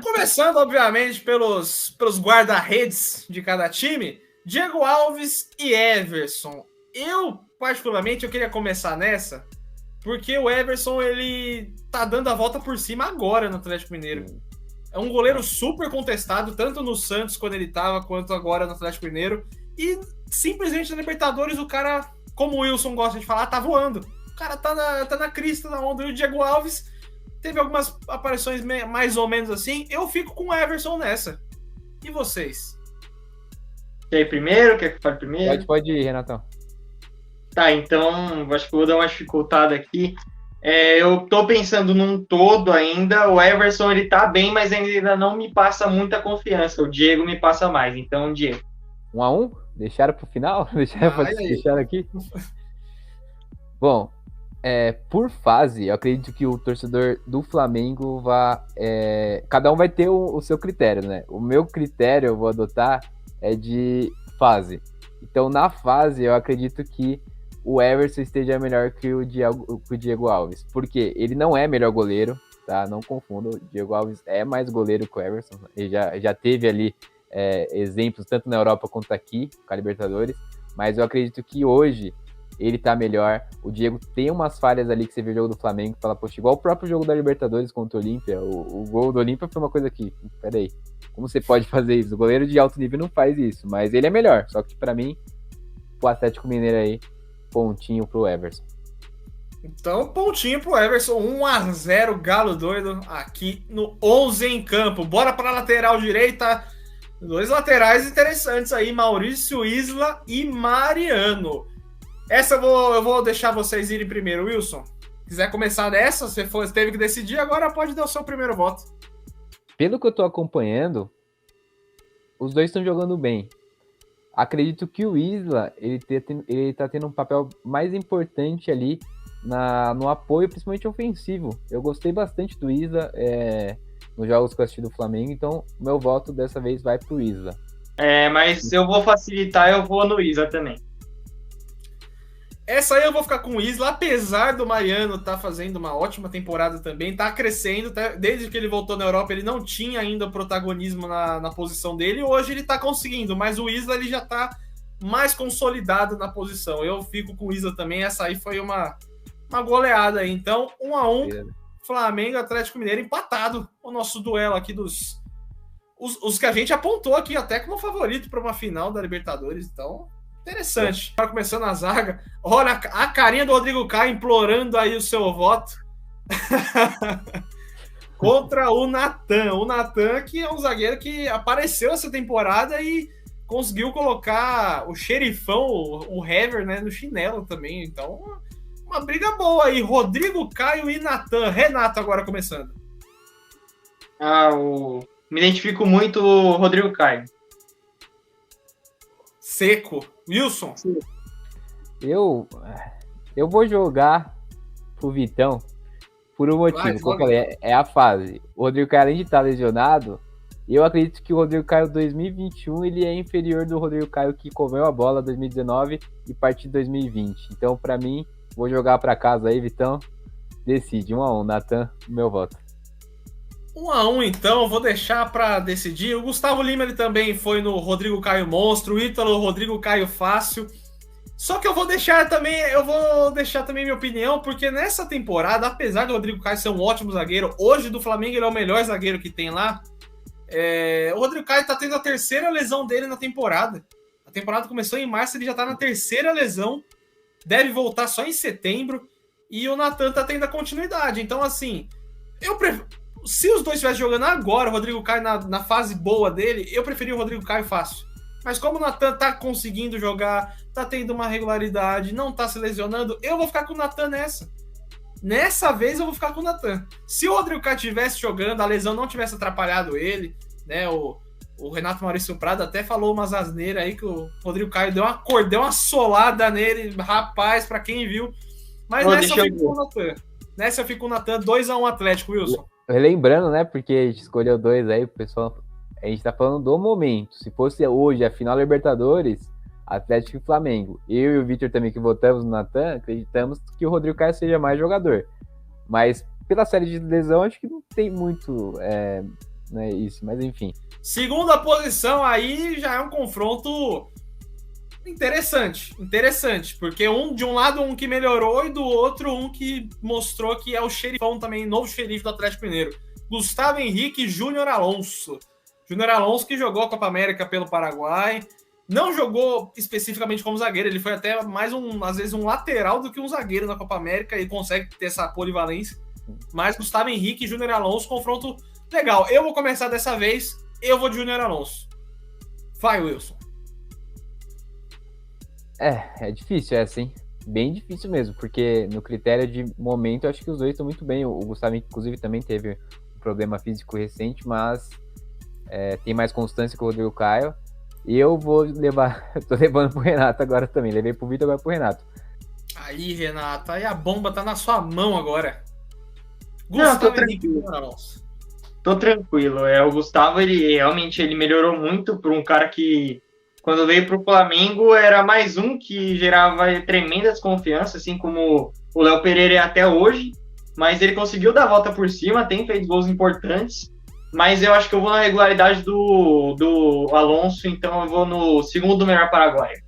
Começando, obviamente, pelos guarda-redes de cada time, Diego Alves e Everson. Eu, particularmente, eu queria começar nessa, porque o Everson, ele tá dando a volta por cima agora no Atlético Mineiro. É um goleiro super contestado, tanto no Santos, quando ele tava, quanto agora no Atlético Mineiro. E, simplesmente, na Libertadores, o cara, como o Wilson gosta de falar, tá voando. O cara tá na crista da onda. E o Diego Alves teve algumas aparições mais ou menos assim. Eu fico com o Everson nessa. E vocês? Quer ir primeiro? Quer que eu fale primeiro? Pode ir, Renatão. Tá, então acho que eu vou dar uma dificultada aqui. Eu tô pensando num todo ainda. O Everson, ele tá bem, mas ainda não me passa muita confiança. O Diego me passa mais. Então, Diego. 1-1? Deixaram pro final? Deixaram aqui? Bom, por fase, eu acredito que o torcedor do Flamengo cada um vai ter o seu critério, né? O meu critério eu vou adotar é de fase. Então, na fase, eu acredito que o Everson esteja melhor que o Diego Alves. Porque ele não é melhor goleiro, tá? Não confunda. O Diego Alves é mais goleiro que o Everson. Ele já teve ali exemplos, tanto na Europa quanto aqui, com a Libertadores. Mas eu acredito que hoje ele tá melhor. O Diego tem umas falhas ali que você vê o jogo do Flamengo e fala, poxa, igual o próprio jogo da Libertadores contra o Olímpia. O gol do Olímpia foi uma coisa que, peraí, como você pode fazer isso? O goleiro de alto nível não faz isso, mas ele é melhor. Só que pra mim, o Atlético Mineiro aí, pontinho pro Everson. Então, pontinho pro Everson, 1-0, Galo doido, aqui no 11 em campo. Bora pra lateral direita, dois laterais interessantes aí, Maurício Isla e Mariano. Essa eu vou deixar vocês irem primeiro, Wilson. Quiser começar nessa, você teve que decidir, agora pode dar o seu primeiro voto. Pelo que eu tô acompanhando, os dois estão jogando bem. Acredito que o Isla, ele tá tendo um papel mais importante ali no apoio, principalmente ofensivo. Eu gostei bastante do Isla nos jogos que eu assisti do Flamengo, então meu voto dessa vez vai pro Isla. Mas eu vou facilitar, eu vou no Isla também. Essa aí eu vou ficar com o Isla, apesar do Mariano tá fazendo uma ótima temporada também, tá crescendo, desde que ele voltou na Europa ele não tinha ainda o protagonismo na posição dele, hoje ele tá conseguindo, mas o Isla ele já tá mais consolidado na posição. Eu fico com o Isla também, essa aí foi uma goleada aí. Então, 1-1, Flamengo, Atlético Mineiro, empatado o nosso duelo aqui os que a gente apontou aqui até como favorito para uma final da Libertadores, então interessante. Agora começando a zaga. Olha a carinha do Rodrigo Caio implorando aí o seu voto. Contra o Natan. O Natan, que é um zagueiro que apareceu essa temporada e conseguiu colocar o xerifão, o Hever, né, no chinelo também. Então, uma briga boa aí. Rodrigo Caio e Natan. Renato agora começando. Me identifico muito o Rodrigo Caio. Seco. Wilson? Eu vou jogar pro Vitão por um motivo, como eu falei, é a fase. O Rodrigo Caio, além de estar lesionado, eu acredito que o Rodrigo Caio 2021 ele é inferior do Rodrigo Caio que comeu a bola 2019 e partir 2020. Então, pra mim, vou jogar pra casa aí, Vitão. Decide, 1-1, Natan, meu voto. 1-1, então, vou deixar para decidir. O Gustavo Lima ele também foi no Rodrigo Caio Monstro, o Ítalo Rodrigo Caio Fácil. Só que eu vou deixar também minha opinião, porque nessa temporada, apesar do Rodrigo Caio ser um ótimo zagueiro, hoje do Flamengo ele é o melhor zagueiro que tem lá. O Rodrigo Caio tá tendo a terceira lesão dele na temporada. A temporada começou em março, ele já tá na terceira lesão. Deve voltar só em setembro. E o Natan tá tendo a continuidade. Então, assim, se os dois estivessem jogando agora, o Rodrigo Caio na fase boa dele, eu preferia o Rodrigo Caio fácil. Mas como o Natan tá conseguindo jogar, tá tendo uma regularidade, não tá se lesionando, eu vou ficar com o Natan nessa. Nessa vez eu vou ficar com o Natan. Se o Rodrigo Caio estivesse jogando, a lesão não tivesse atrapalhado ele, né? O Renato Maurício Prado até falou umas asneiras aí que o Rodrigo Caio deu uma solada nele, rapaz, pra quem viu. Mas nessa eu fico com o Natan. Nessa eu fico com o Natan, 2-1 Atlético, Wilson. Lembrando, né, porque a gente escolheu dois aí, o pessoal, a gente tá falando do momento. Se fosse hoje a final da Libertadores, Atlético e Flamengo, eu e o Victor também que votamos no Natan, acreditamos que o Rodrigo Caio seja mais jogador. Mas pela série de lesão, acho que não tem muito né, isso, mas enfim. Segunda posição aí já é um confronto interessante, porque de um lado um que melhorou e do outro um que mostrou que é o xerifão também, novo xerife do Atlético Mineiro. Gustavo Henrique e Júnior Alonso. Júnior Alonso que jogou a Copa América pelo Paraguai, não jogou especificamente como zagueiro, ele foi até mais às vezes um lateral do que um zagueiro na Copa América e consegue ter essa polivalência. Mas Gustavo Henrique e Júnior Alonso, confronto legal. Eu vou começar dessa vez, eu vou de Júnior Alonso. Vai, Wilson. É difícil essa, hein? Bem difícil mesmo, porque no critério de momento eu acho que os dois estão muito bem. O Gustavo, inclusive, também teve um problema físico recente, mas tem mais constância que o Rodrigo Caio. E eu vou levar, tô levando pro Renato agora também. Levei pro Vitor, agora pro Renato. Aí, Renato, aí a bomba tá na sua mão agora. Não, tô tranquilo. Tô tranquilo. O Gustavo, ele realmente melhorou muito para um cara que, quando veio pro Flamengo, era mais um que gerava tremenda desconfiança, assim como o Léo Pereira é até hoje. Mas ele conseguiu dar a volta por cima, tem feito gols importantes. Mas eu acho que eu vou na regularidade do Alonso, então eu vou no segundo melhor paraguaio.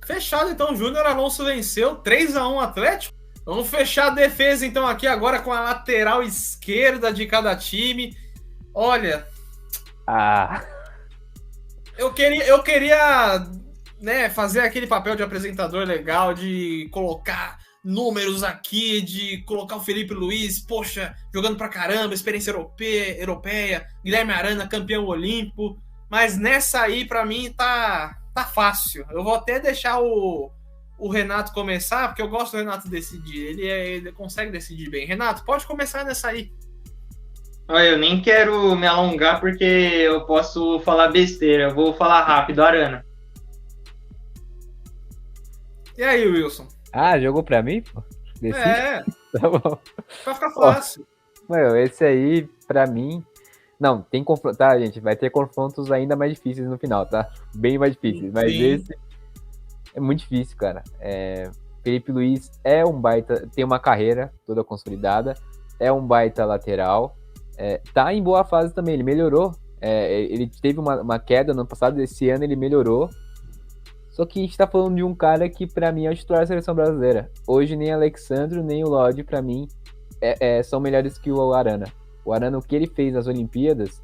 Fechado, então. Júnior Alonso venceu 3-1 Atlético. Vamos fechar a defesa, então, aqui agora com a lateral esquerda de cada time. Olha... Eu queria né, fazer aquele papel de apresentador legal, de colocar números aqui, de colocar o Felipe Luiz, poxa, jogando pra caramba, experiência europeia, Guilherme Arana, campeão olímpico, mas nessa aí, pra mim, tá fácil. Eu vou até deixar o Renato começar, porque eu gosto do Renato decidir, ele consegue decidir bem. Renato, pode começar nessa aí. Eu nem quero me alongar, porque eu posso falar besteira, eu vou falar rápido, Arana. E aí, Wilson? Jogou pra mim, pô? Tá bom. Vai ficar fácil. Esse aí, pra mim... Não, tem confronto, tá, gente? Vai ter confrontos ainda mais difíceis no final, tá? Bem mais difíceis. Mas esse é muito difícil, cara. Felipe Luiz é um baita... Tem uma carreira toda consolidada. É um baita lateral. Tá em boa fase também. Ele melhorou. Ele teve uma queda no ano passado. Esse ano ele melhorou. Só que a gente tá falando de um cara que, pra mim, é o titular da seleção brasileira. Hoje, nem Alexandro, nem o Lodi, pra mim, são melhores que o Arana. O Arana, o que ele fez nas Olimpíadas,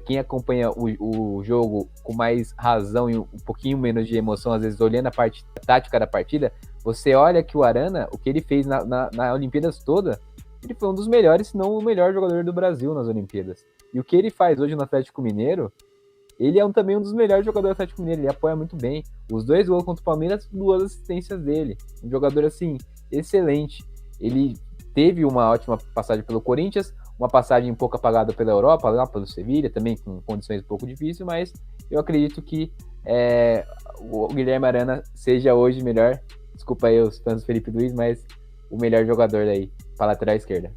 quem acompanha o jogo com mais razão e um pouquinho menos de emoção, às vezes, olhando a parte tática da partida, você olha que o Arana, o que ele fez na Olimpíadas toda, ele foi um dos melhores, se não o melhor jogador do Brasil nas Olimpíadas. E o que ele faz hoje no Atlético Mineiro, ele é também um dos melhores jogadores do Atlético Mineiro, ele apoia muito bem. Os 2 gols contra o Palmeiras, 2 assistências dele. Um jogador, assim, excelente. Ele teve uma ótima passagem pelo Corinthians, uma passagem um pouco apagada pela Europa, lá pelo Sevilha, também com condições um pouco difíceis, mas eu acredito que o Guilherme Arana seja hoje melhor. Desculpa aí os fãs do Felipe Luiz, mas o melhor jogador aí, para lateral esquerda.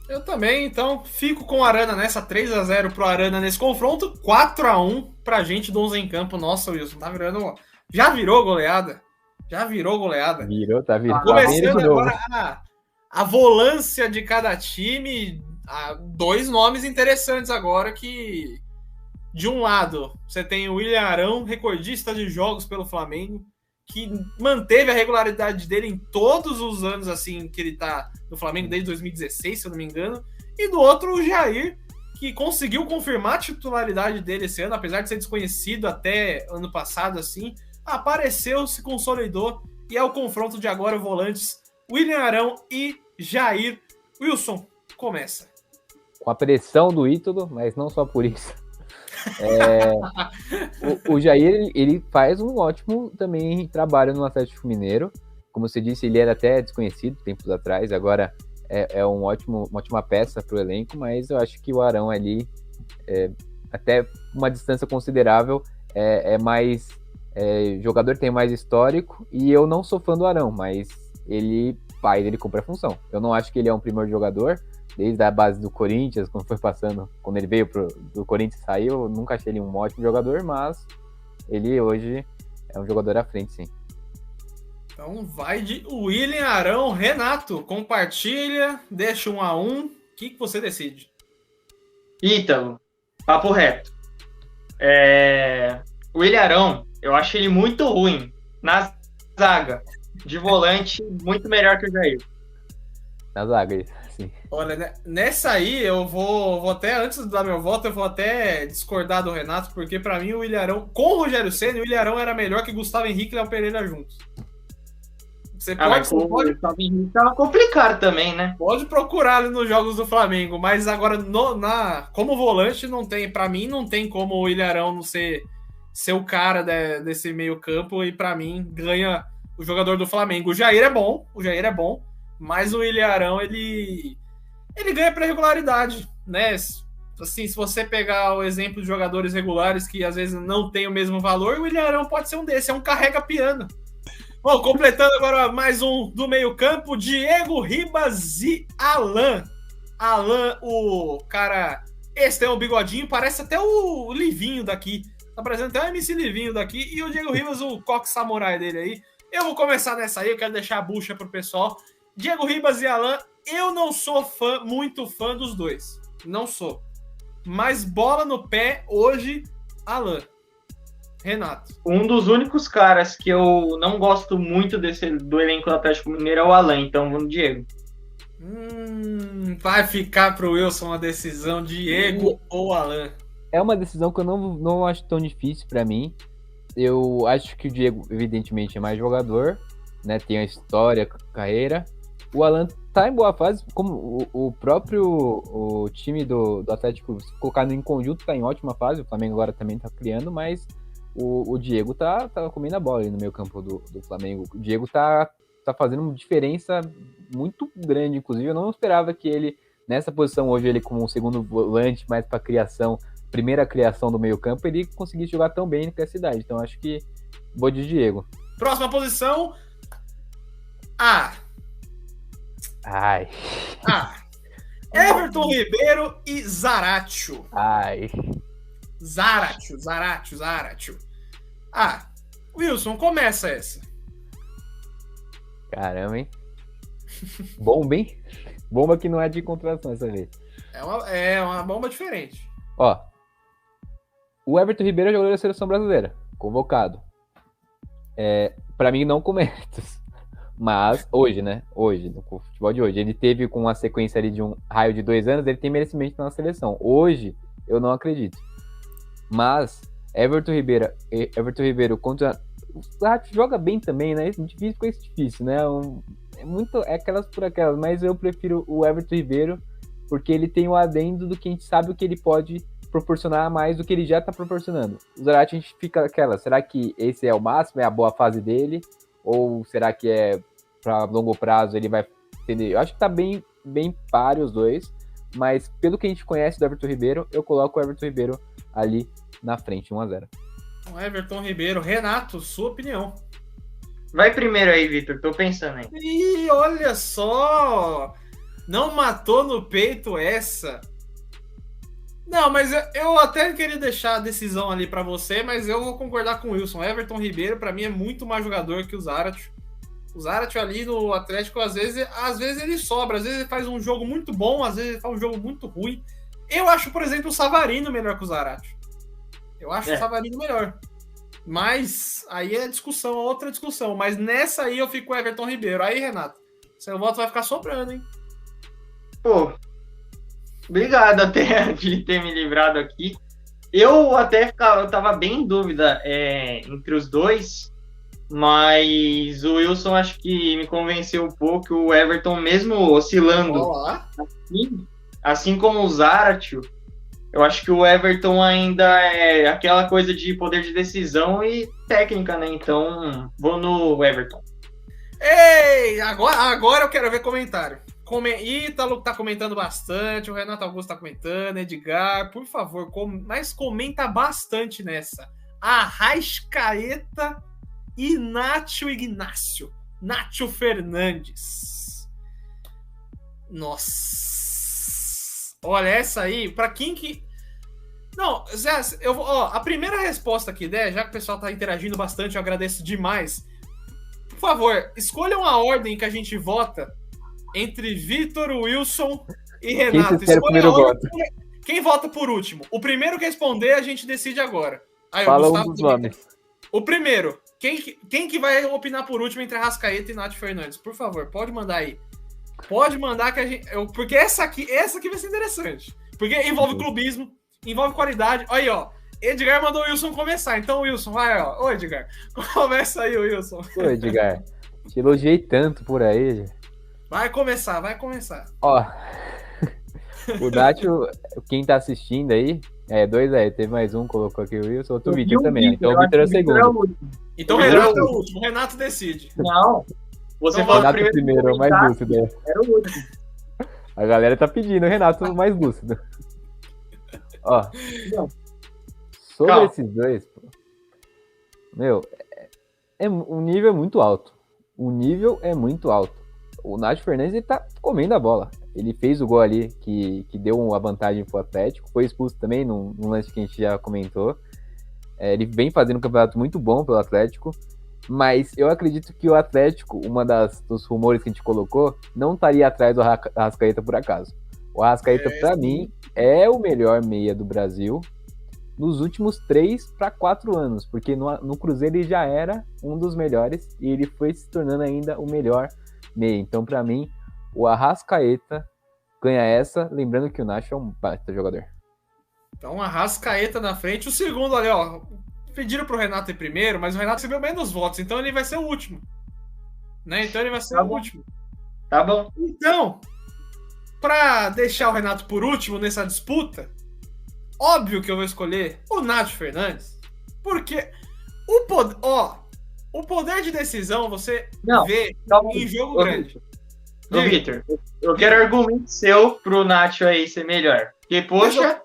Eu também, então, fico com o Arana nessa 3-0 pro Arana nesse confronto, 4-1 pra gente do 11 em campo. Nossa, Wilson, tá virando... Já virou goleada. Tá virando. Começando agora a volância de cada time. 2 nomes interessantes agora que... De um lado, você tem o William Arão, recordista de jogos pelo Flamengo, que manteve a regularidade dele em todos os anos assim que ele tá no Flamengo, desde 2016, se eu não me engano. E do outro, o Jair, que conseguiu confirmar a titularidade dele esse ano, apesar de ser desconhecido até ano passado, assim, apareceu, se consolidou, e é o confronto de agora, volantes William Arão e Jair. Wilson, começa. Com a pressão do Ítalo, mas não só por isso. O Jair, ele faz um ótimo também trabalho no Atlético Mineiro. Como você disse, ele era até desconhecido tempos atrás, agora uma ótima peça para o elenco, mas eu acho que o Arão ali, até uma distância considerável, jogador tem mais histórico, e eu não sou fã do Arão, mas ele cumpre a função. Eu não acho que ele é um primeiro jogador, desde a base do Corinthians, quando ele veio do Corinthians e saiu, eu nunca achei ele um ótimo jogador, mas ele hoje é um jogador à frente, sim. Então vai de William Arão. Renato, compartilha, deixa 1-1. O que você decide? Ítalo, papo reto. O William Arão, eu acho ele muito ruim na zaga. De volante, muito melhor que o Jair. Na zaga, sim. Olha, nessa aí eu vou até, antes de dar meu voto, eu vou até discordar do Renato, porque pra mim o William Arão, com o Rogério Ceni, o William Arão era melhor que Gustavo Henrique e Léo Pereira juntos. Você pode Tava complicado também, né? Pode procurar ali nos jogos do Flamengo, mas agora como volante não tem, para mim não tem como o William Arão não ser o cara desse meio campo, e para mim ganha o jogador do Flamengo. O Jair é bom, mas o William Arão ele ganha para regularidade, né? Assim, se você pegar o exemplo de jogadores regulares que às vezes não tem o mesmo valor, o William Arão pode ser um desses, é um carrega-piano. Bom, completando agora mais um do meio-campo, Diego Ribas e Alan. Alan, o cara. Esse tem um bigodinho, parece até o Livinho daqui. Tá parecendo até o MC Livinho daqui. E o Diego Ribas, o coque samurai dele aí. Eu vou começar nessa aí, eu quero deixar a bucha pro pessoal. Diego Ribas e Alan, eu não sou muito fã dos dois. Não sou. Mas bola no pé hoje, Alan. Renato. Um dos únicos caras que eu não gosto muito do elenco do Atlético Mineiro é o Alan, então vamos Diego. Vai ficar pro Wilson a decisão, Diego ou Alan? É uma decisão que eu não acho tão difícil para mim. Eu acho que o Diego, evidentemente, é mais jogador, né? Tem a história, a carreira. O Alan tá em boa fase, como o próprio time do Atlético, colocado em conjunto, tá em ótima fase. O Flamengo agora também tá criando, mas o Diego tá comendo a bola ali no meio campo do Flamengo. O Diego tá fazendo uma diferença muito grande, inclusive. Eu não esperava que ele, nessa posição hoje, ele como um segundo volante, mais para criação, primeira criação do meio campo, ele conseguisse jogar tão bem com essa idade. Então acho que vou de Diego. Próxima posição. Everton Ribeiro e Zaratio. Zaratio. Wilson, começa essa. Caramba, hein? Bomba, hein? Bomba que não é de contratação essa vez. É uma bomba diferente. Ó, o Everton Ribeiro é jogador da seleção brasileira, convocado. Pra mim, não com méritos. Mas hoje, né? Hoje, no futebol de hoje, ele teve com uma sequência ali de um raio de 2 anos, ele tem merecimento na seleção. Hoje, eu não acredito. Mas Everton Ribeiro contra o Zaratio joga bem também, né? Difícil, né? É aquelas por aquelas, mas eu prefiro o Everton Ribeiro porque ele tem o adendo do que a gente sabe o que ele pode proporcionar mais do que ele já está proporcionando. O Zaratio a gente fica aquela, será que esse é o máximo, é a boa fase dele? Ou será que para longo prazo ele vai entender? Eu acho que tá bem páreo os dois, mas pelo que a gente conhece do Everton Ribeiro, eu coloco o Everton Ribeiro ali na frente, 1-0. O Everton Ribeiro. Renato, sua opinião. Vai primeiro aí, Vitor, tô pensando aí. Ih, olha só! Não matou no peito essa. Não, mas eu até queria deixar a decisão ali pra você, mas eu vou concordar com o Wilson. Everton Ribeiro, pra mim, é muito mais jogador que o Zaratio. O Zaratio ali no Atlético, às vezes ele sobra, às vezes ele faz um jogo muito bom, às vezes ele faz um jogo muito ruim. Eu acho, por exemplo, o Savarino melhor que o Zaratio. Eu acho o Savarino melhor. Mas aí é outra discussão. Mas nessa aí eu fico com o Everton Ribeiro. Aí, Renato, seu voto vai ficar sobrando, hein? Pô, obrigado até de ter me livrado aqui. Eu tava bem em dúvida entre os dois, mas o Wilson acho que me convenceu um pouco. O Everton, mesmo oscilando, assim como o Zaratio, eu acho que o Everton ainda é aquela coisa de poder de decisão e técnica, né? Então, vou no Everton. Ei, agora eu quero ver comentário. Ítalo tá comentando bastante, o Renato Augusto tá comentando, Edgar, por favor, mas comenta bastante nessa. Arrascaeta e Nátio Ignácio. Nátio Fernandes. Nossa. Olha, essa aí, pra quem que... Não, Zé, a primeira resposta que der, já que o pessoal tá interagindo bastante, eu agradeço demais. favor, escolham a ordem que a gente vota entre Vitor, Wilson e Quem Renato. vocês querem o primeiro voto? Quem vota por último? O primeiro que responder, a gente decide agora. Aí, Fala Gustavo, um dos nomes. O primeiro. Quem que vai opinar por último entre Arrascaeta e Nath Fernandes? Por favor, pode mandar aí. Pode mandar que a gente... Porque essa aqui vai ser interessante. Porque envolve clubismo, envolve qualidade. Olha aí, ó. Edgar mandou o Wilson começar. Então, Wilson, vai, ó. Ô, Edgar. Começa aí, Wilson. Ô, Edgar. Te elogiei tanto por aí. Vai começar. Ó. O Nacho, quem tá assistindo aí, 2 aí. Teve mais um, colocou aqui o Wilson. Outro Vitor também. Então o Vitor é o segundo. Então o Renato é o último. O Renato decide. Não. Você Então, falou Renato primeiro, é o mais lúcido. Era o último. A galera tá pedindo o Renato mais lúcido. Ó. Sobre Calma. esses dois, pô, meu, o nível é muito alto. O nível é muito alto. O Nath Fernandes, ele tá comendo a bola. Ele fez o gol ali que deu a vantagem pro Atlético. Foi expulso também num lance que a gente já comentou. Ele vem fazendo um campeonato muito bom pelo Atlético. Mas eu acredito que o Atlético, dos rumores que a gente colocou, não estaria atrás do Arrascaeta por acaso. O Arrascaeta, pra mim, é o melhor meia do Brasil nos últimos 3 para 4 anos, porque no Cruzeiro ele já era um dos melhores e ele foi se tornando ainda o melhor meia. Então, para mim, o Arrascaeta ganha essa, lembrando que o Nacho é um baita jogador. Então, Arrascaeta na frente. O segundo ali, ó. Pediram pro Renato ir primeiro, mas o Renato recebeu menos votos, então ele vai ser o último. Né? Então ele vai ser o último. Tá bom. Então, para deixar o Renato por último nessa disputa, óbvio que eu vou escolher o Nath Fernandes, porque o poder de decisão você vê em jogo grande. Ô, Vitor, eu quero argumento seu pro Nacho aí ser melhor. Porque, poxa,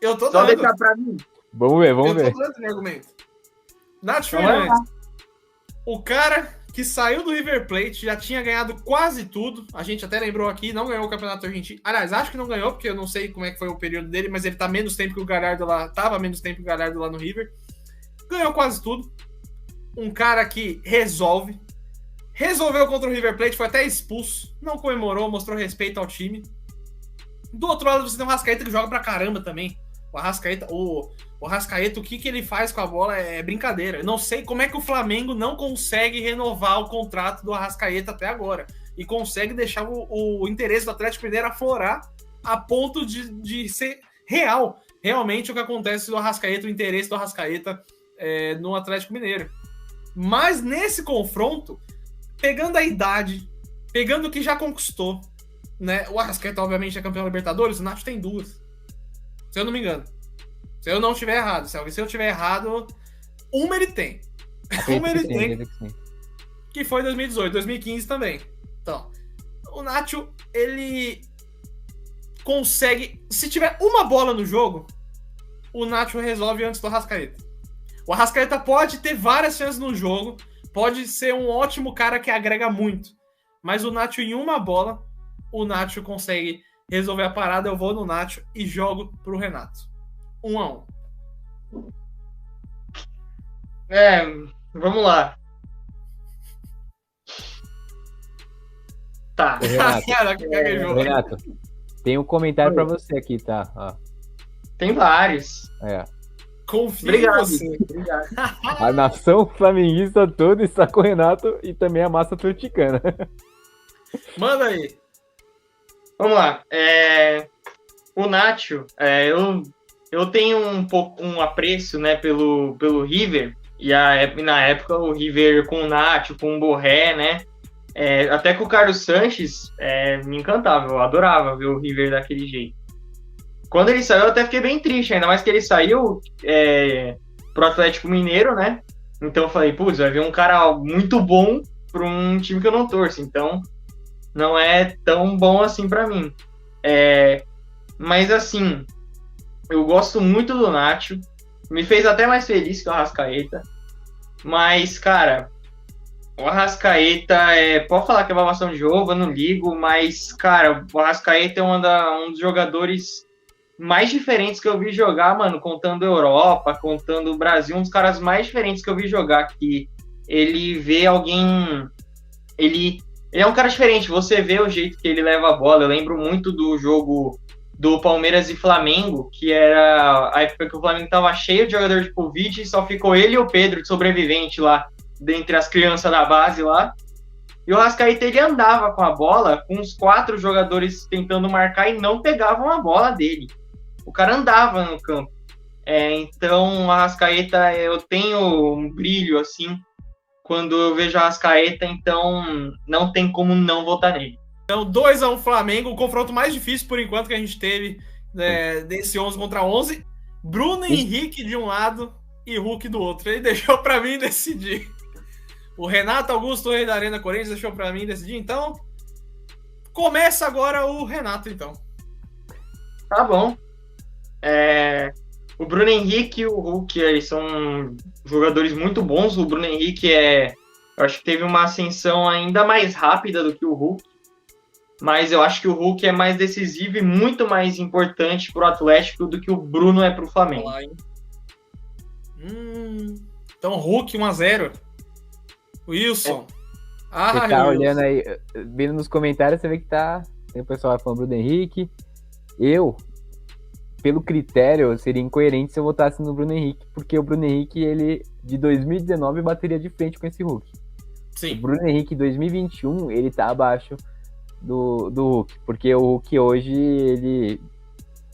eu tô só dando. deixar pra mim. Vamos ver. Eu tô dando meu argumento. Nath Fernandes, o cara que saiu do River Plate, já tinha ganhado quase tudo. A gente até lembrou aqui, não ganhou o Campeonato Argentino. Aliás, acho que não ganhou, porque eu não sei como é que foi o período dele, mas ele tá menos tempo que o Galhardo lá. Tava menos tempo que o Galhardo lá no River. Ganhou quase tudo. Um cara que resolveu contra o River Plate, foi até expulso. Não comemorou, mostrou respeito ao time. Do outro lado, você tem o Arrascaeta que joga pra caramba também. O Arrascaeta, o que ele faz com a bola é brincadeira. Eu não sei como é que o Flamengo não consegue renovar o contrato do Arrascaeta até agora. E consegue deixar o interesse do Atlético Mineiro aflorar a ponto de ser real. Realmente o que acontece do Arrascaeta, o interesse do Arrascaeta no Atlético Mineiro. Mas nesse confronto, pegando a idade, pegando o que já conquistou, né? O Arrascaeta, obviamente, é campeão da Libertadores, o Nacho tem 2. Se eu não me engano. Se eu não estiver errado. Se eu estiver errado, uma ele tem. Uma ele tem. Que foi 2018, 2015 também. Então, o Nacho, ele consegue... Se tiver uma bola no jogo, o Nacho resolve antes do Arrascaeta. O Arrascaeta pode ter várias chances no jogo, pode ser um ótimo cara que agrega muito. Mas o Nacho, em uma bola, o Nacho consegue resolver a parada. Eu vou no Nacho e jogo pro Renato. 1-1. Vamos lá. Tá. Renato, tem um comentário pra você aqui, tá? Ó. Tem vários. Confio em você. Obrigado. A nação flamenguista toda está com o Renato e também a massa atleticana. Manda aí. Vamos lá. O Nacho, eu tenho um apreço, né, pelo River. E na época o River com o Nacho, com o Borré, né? Até com o Carlos Sanches me encantava. Eu adorava ver o River daquele jeito. Quando ele saiu, eu até fiquei bem triste, ainda mais que ele saiu pro Atlético Mineiro, né? Então eu falei, putz, vai vir um cara muito bom para um time que eu não torço. Então não é tão bom assim para mim. Mas assim, eu gosto muito do Nacho. Me fez até mais feliz que o Arrascaeta. Mas, cara, o Arrascaeta pode falar que é babação de ovo, eu não ligo. Mas, cara, o Arrascaeta é um dos jogadores mais diferentes que eu vi jogar, mano, contando Europa, contando o Brasil, um dos caras mais diferentes que eu vi jogar, que ele vê alguém... Ele é um cara diferente, você vê o jeito que ele leva a bola. Eu lembro muito do jogo do Palmeiras e Flamengo, que era a época que o Flamengo estava cheio de jogador de Covid e só ficou ele e o Pedro de sobrevivente lá, dentre as crianças da base lá. E o Arrascaeta, ele andava com a bola, com uns 4 jogadores tentando marcar e não pegavam a bola dele. O cara andava no campo. Então, o Arrascaeta, eu tenho um brilho, assim, quando eu vejo o Arrascaeta, então não tem como não votar nele. Então, 2-1 Flamengo, o confronto mais difícil, por enquanto, que a gente teve desse 11 contra 11. Bruno Henrique de um lado e Hulk do outro. Ele deixou para mim decidir. O Renato Augusto, o rei da Arena Corinthians, deixou para mim decidir. Então, começa agora o Renato, então. Tá bom. O Bruno Henrique e o Hulk, eles são jogadores muito bons. O Bruno Henrique eu acho que teve uma ascensão ainda mais rápida do que o Hulk. Mas eu acho que o Hulk é mais decisivo e muito mais importante para o Atlético do que o Bruno é para o Flamengo. Então, Hulk 1-0. Wilson. Você tá olhando aí, vendo nos comentários, você vê que tem o pessoal falando Bruno Henrique. Pelo critério, seria incoerente se eu votasse no Bruno Henrique, porque o Bruno Henrique, ele de 2019 bateria de frente com esse Hulk. Sim. O Bruno Henrique 2021, ele tá abaixo do Hulk, porque o Hulk hoje, ele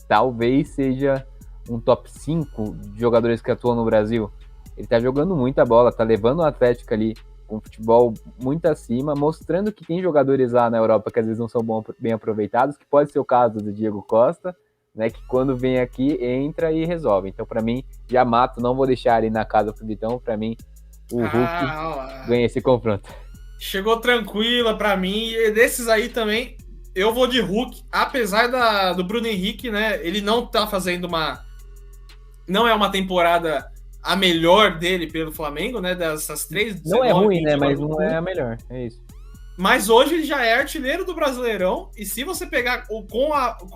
talvez seja um top 5 de jogadores que atuam no Brasil. Ele tá jogando muita bola, tá levando o Atlético ali com futebol muito acima, mostrando que tem jogadores lá na Europa que às vezes não são bem aproveitados, que pode ser o caso do Diego Costa, né, que quando vem aqui, entra e resolve. Então, para mim, já mato, não vou deixar ele na casa do Vitão. Para mim, o Hulk ganha esse confronto. Chegou tranquila para mim. E desses aí também, eu vou de Hulk. Apesar do Bruno Henrique, né, ele não tá fazendo não é uma temporada a melhor dele pelo Flamengo, né, dessas 3. Não é ruim, né, mas não é a melhor, é isso. Mas hoje ele já é artilheiro do Brasileirão, e se você pegar com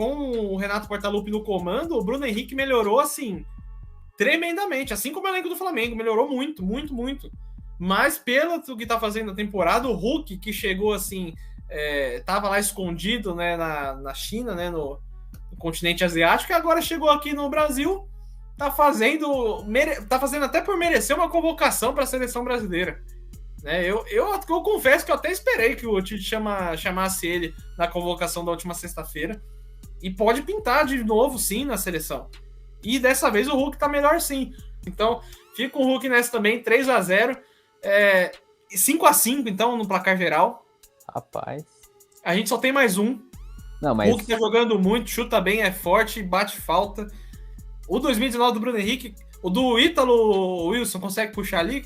o Renato Portaluppi no comando, o Bruno Henrique melhorou, assim, tremendamente, assim como o elenco do Flamengo, melhorou muito, muito, muito. Mas pelo que tá fazendo na temporada, o Hulk, que chegou, assim, tava lá escondido, né, na China, né, no continente asiático, e agora chegou aqui no Brasil, tá fazendo até por merecer uma convocação para a seleção brasileira. Eu confesso que eu até esperei que o Tite chamasse ele na convocação da última sexta-feira, e pode pintar de novo sim na seleção, e dessa vez o Hulk tá melhor sim. Então fica com o Hulk nessa também, 3-0, 5-5 então no placar geral. Rapaz, a gente só tem mais um. Não, mas... O Hulk tá jogando muito, chuta bem, é forte, bate falta. O 2019 do Bruno Henrique, o do Ítalo, Wilson, consegue puxar ali?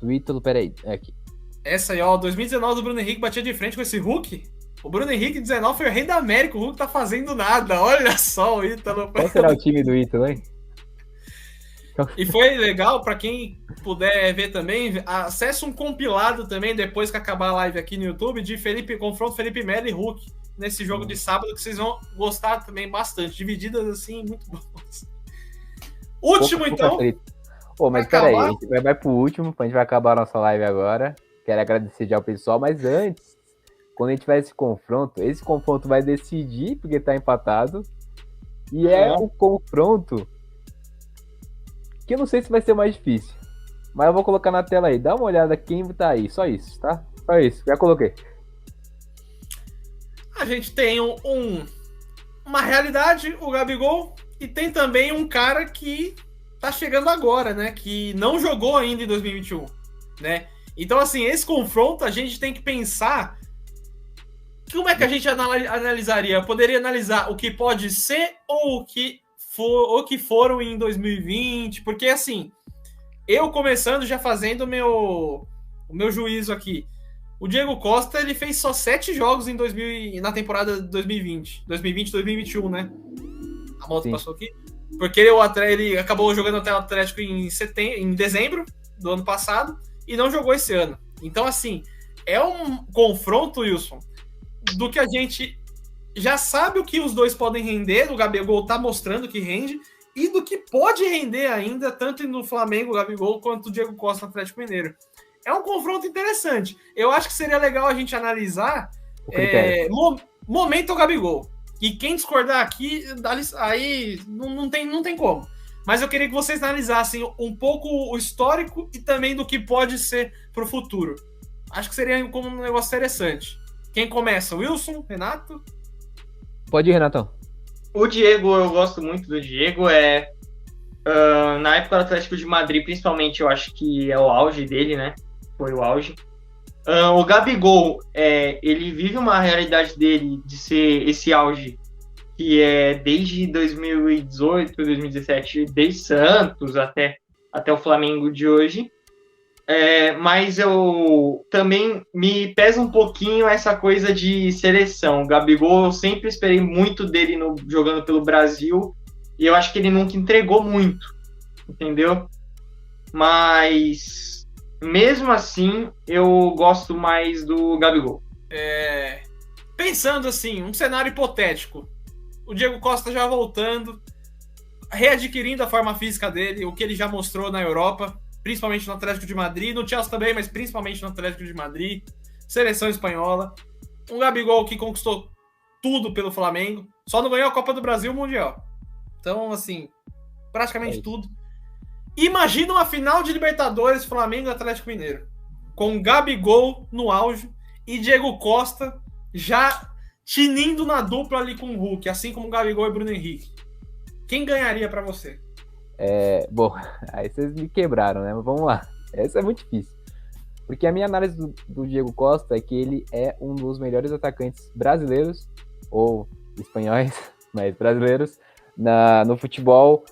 Do Ítalo, peraí, é aqui. Essa aí, ó, 2019 do Bruno Henrique batia de frente com esse Hulk. O Bruno Henrique 19 foi o rei da América, o Hulk tá fazendo nada, olha só o Ítalo. Qual será o time do Ítalo, hein? E foi legal, pra quem puder ver também, acesse um compilado também, depois que acabar a live aqui no YouTube, de confronto Felipe Melo e Hulk, nesse jogo de sábado, que vocês vão gostar também bastante, divididas assim, muito boas. Último, então... Mas peraí, a gente vai pro último, a gente vai acabar a nossa live agora. Quero agradecer já o pessoal, mas antes, quando a gente tiver esse confronto vai decidir, porque tá empatado. E é o confronto que eu não sei se vai ser mais difícil, mas eu vou colocar na tela aí. Dá uma olhada quem tá aí, só isso, tá? Só isso, já coloquei. A gente tem uma realidade, o Gabigol, e tem também um cara que tá chegando agora, né? Que não jogou ainda em 2021, né? Então, assim, esse confronto a gente tem que pensar como é que a gente analisaria. Eu poderia analisar o que pode ser ou o que foram em 2020, porque, assim, eu começando já fazendo o meu juízo aqui. O Diego Costa, ele fez só 7 jogos na temporada de 2020-2021, né? A moto passou aqui. Porque ele acabou jogando até o Atlético em dezembro do ano passado e não jogou esse ano. Então, assim, é um confronto, Wilson, do que a gente já sabe o que os dois podem render. O Gabigol tá mostrando que rende. e do que pode render ainda, tanto no Flamengo, Gabigol, quanto o Diego Costa no Atlético Mineiro. É um confronto interessante. Eu acho que seria legal a gente analisar momento Gabigol. E quem discordar aqui, aí não tem como. Mas eu queria que vocês analisassem um pouco o histórico e também do que pode ser para o futuro. Acho que seria como um negócio interessante. Quem começa? Wilson? Renato? Pode ir, Renatão. O Diego, eu gosto muito do Diego. Na época do Atlético de Madrid, principalmente, eu acho que é o auge dele, né? Foi o auge. O Gabigol, ele vive uma realidade dele de ser esse auge que é desde 2018, 2017, desde Santos até o Flamengo de hoje. Mas eu também me pesa um pouquinho essa coisa de seleção. O Gabigol, eu sempre esperei muito dele jogando pelo Brasil, e eu acho que ele nunca entregou muito, entendeu? Mas mesmo assim, eu gosto mais do Gabigol. Pensando assim, um cenário hipotético, o Diego Costa já voltando, readquirindo a forma física dele, o que ele já mostrou na Europa, principalmente no Atlético de Madrid, no Chelsea também, mas principalmente no Atlético de Madrid, seleção espanhola, um Gabigol que conquistou tudo pelo Flamengo, só não ganhou a Copa do Brasil e o Mundial. Então, assim, praticamente tudo. Imagina uma final de Libertadores, Flamengo e Atlético Mineiro, com Gabigol no auge e Diego Costa já tinindo na dupla ali com o Hulk, assim como Gabigol e Bruno Henrique. Quem ganharia para você? Bom, aí vocês me quebraram, né? Mas vamos lá. Essa é muito difícil. Porque a minha análise do Diego Costa é que ele é um dos melhores atacantes brasileiros, ou espanhóis, mas brasileiros, no futebol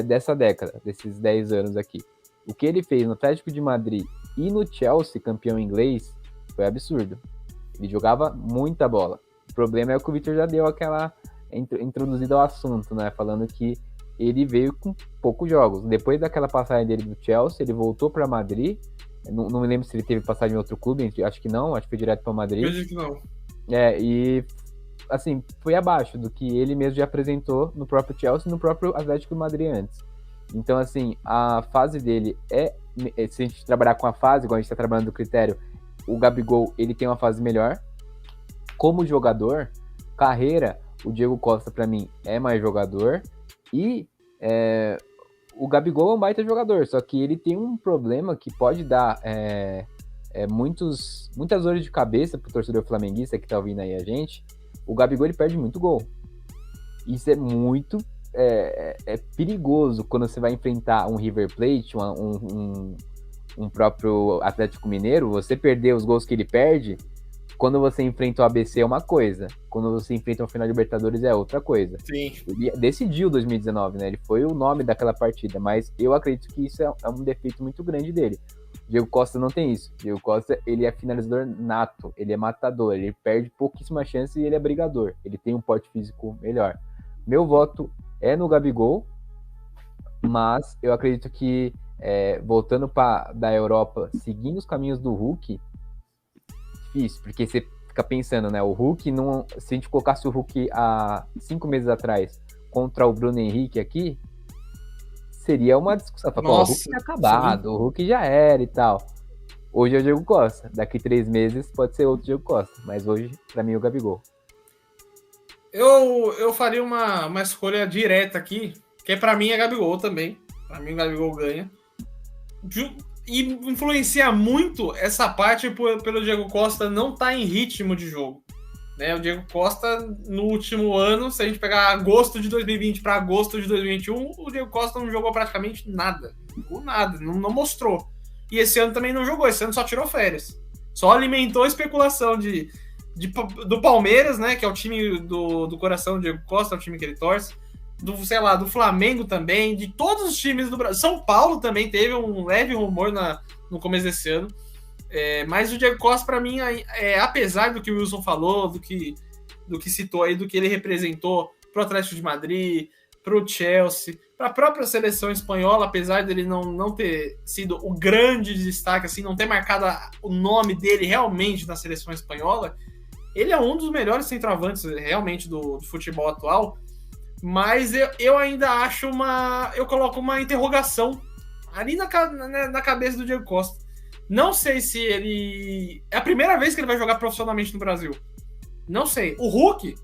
dessa década, desses 10 anos aqui. O que ele fez no Atlético de Madrid e no Chelsea, campeão inglês, foi absurdo. Ele jogava muita bola. O problema é que o Victor já deu aquela introduzida ao assunto, né? Falando que ele veio com poucos jogos. Depois daquela passagem dele do Chelsea, ele voltou para Madrid. Não me lembro se ele teve passagem em outro clube, acho que não, acho que foi direto para Madrid. Acredito que não. E assim, foi abaixo do que ele mesmo já apresentou no próprio Chelsea e no próprio Atlético de Madrid antes. Então, assim, a fase dele se a gente trabalhar com a fase, igual a gente está trabalhando do critério, o Gabigol, ele tem uma fase melhor. Como jogador, carreira, o Diego Costa, para mim, é mais jogador. E o Gabigol é um baita jogador, só que ele tem um problema que pode dar muitas dores de cabeça pro torcedor flamenguista que tá ouvindo aí a gente. O Gabigol, ele perde muito gol. Isso é muito perigoso quando você vai enfrentar um River Plate, um próprio Atlético Mineiro. Você perder os gols que ele perde, quando você enfrenta o ABC é uma coisa, quando você enfrenta o final de Libertadores é outra coisa. Sim. Ele decidiu 2019, né? Ele foi o nome daquela partida, mas eu acredito que isso é um defeito muito grande dele. Diego Costa não tem isso. Diego Costa, ele é finalizador nato, ele é matador, ele perde pouquíssima chance e ele é brigador. Ele tem um porte físico melhor. Meu voto é no Gabigol, mas eu acredito que voltando da Europa, seguindo os caminhos do Hulk, difícil, porque você fica pensando, né? O Hulk, se a gente colocasse o Hulk há 5 meses atrás contra o Bruno Henrique aqui, seria uma discussão. O Hulk tá acabado, sim. O Hulk já era e tal. Hoje é o Diego Costa. Daqui 3 meses pode ser outro Diego Costa. Mas hoje, pra mim, é o Gabigol. Eu faria uma escolha direta aqui, que pra mim é Gabigol também. Pra mim, o Gabigol ganha. E influencia muito essa parte pelo Diego Costa não estar em ritmo de jogo. Né? O Diego Costa, no último ano, se a gente pegar agosto de 2020 para agosto de 2021, o Diego Costa não jogou praticamente nada. Não mostrou. E esse ano também não jogou, esse ano só tirou férias. Só alimentou a especulação do Palmeiras, né, que é o time do coração do Diego Costa, é o time que ele torce. Do Flamengo também, de todos os times do Brasil. São Paulo também teve um leve rumor no começo desse ano. Mas o Diego Costa, para mim, apesar do que o Wilson falou, do que citou aí, do que ele representou pro Atlético de Madrid, pro Chelsea, para a própria seleção espanhola, apesar dele não ter sido o grande destaque, assim, não ter marcado o nome dele realmente na seleção espanhola, ele é um dos melhores centroavantes realmente do futebol atual. Mas eu ainda acho eu coloco uma interrogação ali na cabeça do Diego Costa. Não sei se ele... É a primeira vez que ele vai jogar profissionalmente no Brasil. Não sei. O Hulk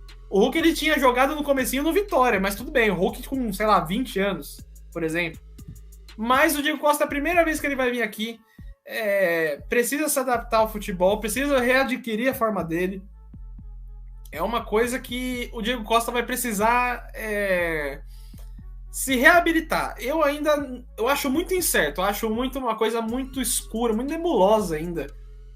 ele tinha jogado no comecinho no Vitória, mas tudo bem. O Hulk com, sei lá, 20 anos, por exemplo. Mas o Diego Costa, é a primeira vez que ele vai vir aqui, precisa se adaptar ao futebol, precisa readquirir a forma dele. É uma coisa que o Diego Costa vai precisar se reabilitar. Eu acho muito incerto, eu acho uma coisa muito escura, muito nebulosa ainda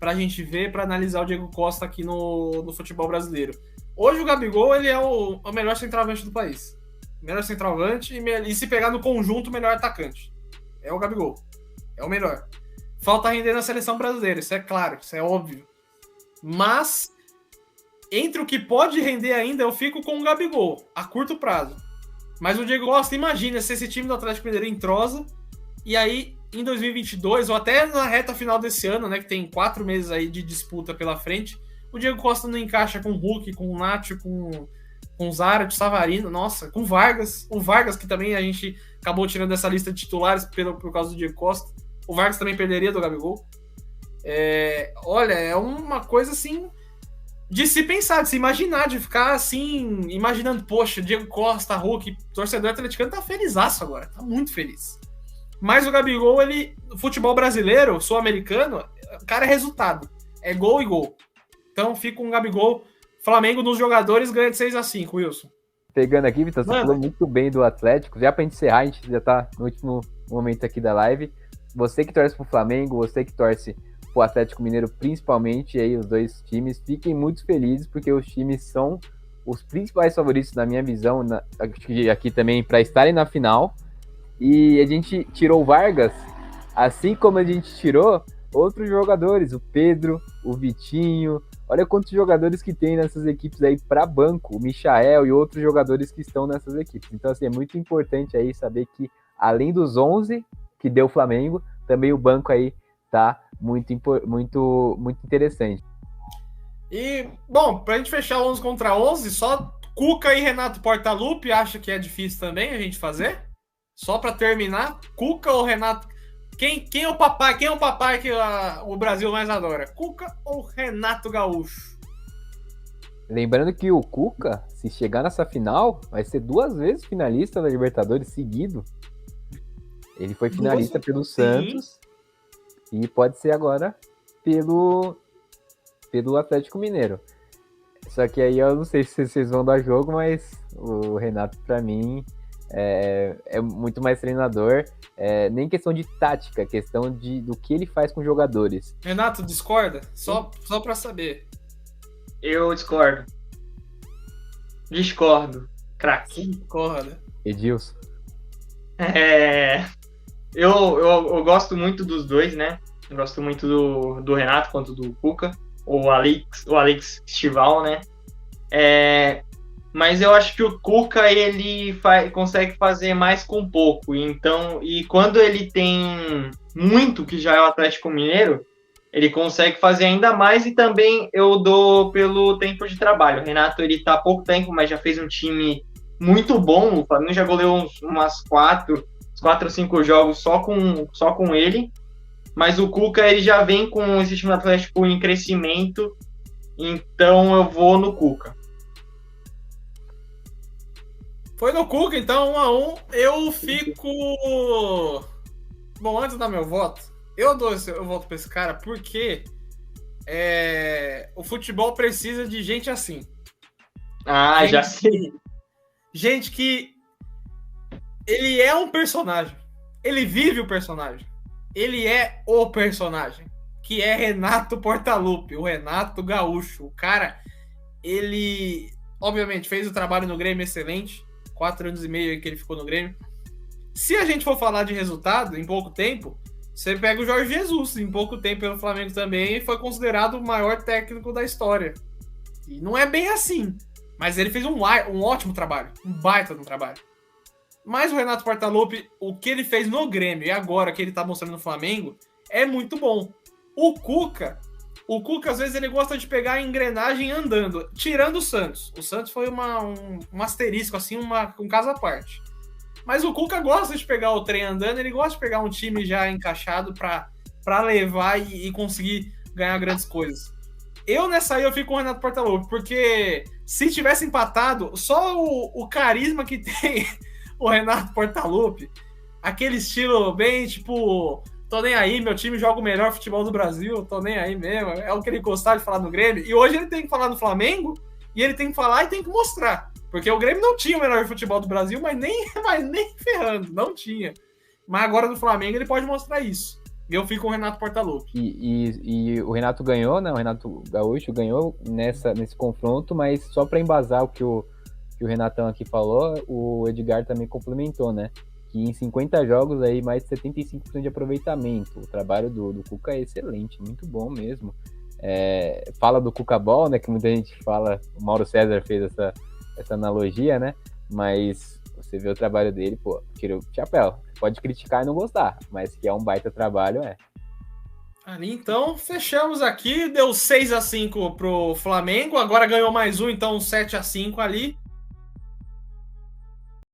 pra gente ver, pra analisar o Diego Costa aqui no futebol brasileiro. Hoje o Gabigol, ele é o melhor centroavante do país. Melhor centroavante e se pegar no conjunto, o melhor atacante. É o Gabigol. É o melhor. Falta render na seleção brasileira, isso é claro, isso é óbvio. Mas, entre o que pode render ainda, eu fico com o Gabigol, a curto prazo. Mas o Diego Costa, imagina se esse time do Atlético Mineiro entrosa, e aí, em 2022, ou até na reta final desse ano, né, que tem 4 meses aí de disputa pela frente, o Diego Costa não encaixa com o Hulk, com o Nacho, com o Zara, com o Savarino, nossa, com o Vargas, que também a gente acabou tirando dessa lista de titulares por causa do Diego Costa. O Vargas também perderia do Gabigol. Olha, é uma coisa assim de se pensar, de se imaginar, de ficar assim, imaginando, poxa, Diego Costa, Hulk, torcedor atleticano tá felizaço agora, tá muito feliz. Mas o Gabigol, no futebol brasileiro, sul-americano, o cara é resultado, é gol e gol. Então fica um Gabigol. Flamengo nos jogadores ganha de 6-5, Wilson. Pegando aqui, Vitor, você falou muito bem do Atlético. Já pra gente encerrar, a gente já tá no último momento aqui da live. Você que torce pro Flamengo, você que torce pro Atlético Mineiro principalmente, e aí os dois times, fiquem muito felizes, porque os times são os principais favoritos na minha visão, aqui também, para estarem na final. E a gente tirou o Vargas, assim como a gente tirou outros jogadores, o Pedro, o Vitinho. Olha quantos jogadores que tem nessas equipes aí para banco, o Michael e outros jogadores que estão nessas equipes. Então, assim, é muito importante aí saber que, além dos 11 que deu o Flamengo, também o banco aí tá muito interessante. E, bom, pra gente fechar 11 contra 11, só Cuca e Renato Portaluppi, acha que é difícil também a gente fazer? Só pra terminar, Cuca ou Renato... Quem é o papai? Quem é o papai que o Brasil mais adora? Cuca ou Renato Gaúcho? Lembrando que o Cuca, se chegar nessa final, vai ser 2 vezes finalista da Libertadores seguido. Ele foi finalista pelo Santos e pode ser agora pelo Atlético Mineiro. Só que aí eu não sei se vocês vão dar jogo, mas o Renato, pra mim, é muito mais treinador. Nem questão de tática, questão do que ele faz com os jogadores. Renato, discorda? Só pra saber. Eu discordo. Craque. Discorda. Edilson. Eu gosto muito dos dois, né? Eu gosto muito do Renato quanto do Cuca. O Alex Estival, né? Mas eu acho que o Cuca, ele consegue fazer mais com pouco. Então, e quando ele tem muito, que já é o Atlético Mineiro, ele consegue fazer ainda mais. E também eu dou pelo tempo de trabalho. O Renato, ele tá há pouco tempo, mas já fez um time muito bom. O Flamengo já goleou umas 4 ou 5 jogos só com ele. Mas o Cuca, ele já vem com esse time do Atlético em crescimento. Então eu vou no Cuca. Foi no Cuca, então, 1-1. Eu fico... Bom, antes de dar meu voto, eu voto pra esse cara porque o futebol precisa de gente assim. Já sei. Gente que ele é um personagem. Ele vive o personagem. Ele é o personagem. Que é Renato Portaluppi, o Renato Gaúcho. O cara, ele, obviamente, fez o trabalho no Grêmio excelente. 4 anos e meio aí que ele ficou no Grêmio. Se a gente for falar de resultado, em pouco tempo, você pega o Jorge Jesus, em pouco tempo pelo Flamengo também, foi considerado o maior técnico da história. E não é bem assim, mas ele fez um ótimo trabalho, um baita no trabalho. Mas o Renato Portaluppi, o que ele fez no Grêmio e agora que ele tá mostrando no Flamengo, é muito bom. O Cuca, O Cuca, às vezes, ele gosta de pegar a engrenagem andando, tirando o Santos. O Santos foi um asterisco, assim, um caso à parte. Mas o Cuca gosta de pegar o trem andando, ele gosta de pegar um time já encaixado para levar e conseguir ganhar grandes coisas. Nessa aí, eu fico com o Renato Portaluppi, porque se tivesse empatado, só o carisma que tem o Renato Portaluppi, aquele estilo bem, tipo, tô nem aí, meu time joga o melhor futebol do Brasil, tô nem aí mesmo, é o que ele gostava de falar no Grêmio, e hoje ele tem que falar no Flamengo, e ele tem que falar e tem que mostrar, porque o Grêmio não tinha o melhor futebol do Brasil, mas nem ferrando, não tinha. Mas agora no Flamengo ele pode mostrar isso. Eu fico com o Renato Portaluppi. E o Renato ganhou, né? O Renato Gaúcho ganhou nesse confronto, mas só para embasar o que o Renatão aqui falou, o Edgar também complementou, né? Que em 50 jogos aí, mais de 75% de aproveitamento. O trabalho do Cuca é excelente, muito bom mesmo. Fala do Cuca Ball, né? Que muita gente fala, o Mauro César fez essa analogia, né? Mas você vê o trabalho dele, pô, tira o chapéu. Pode criticar e não gostar, mas que é um baita trabalho, Ali, então, fechamos aqui. Deu 6-5 pro Flamengo. Agora ganhou mais um, então 7-5 ali.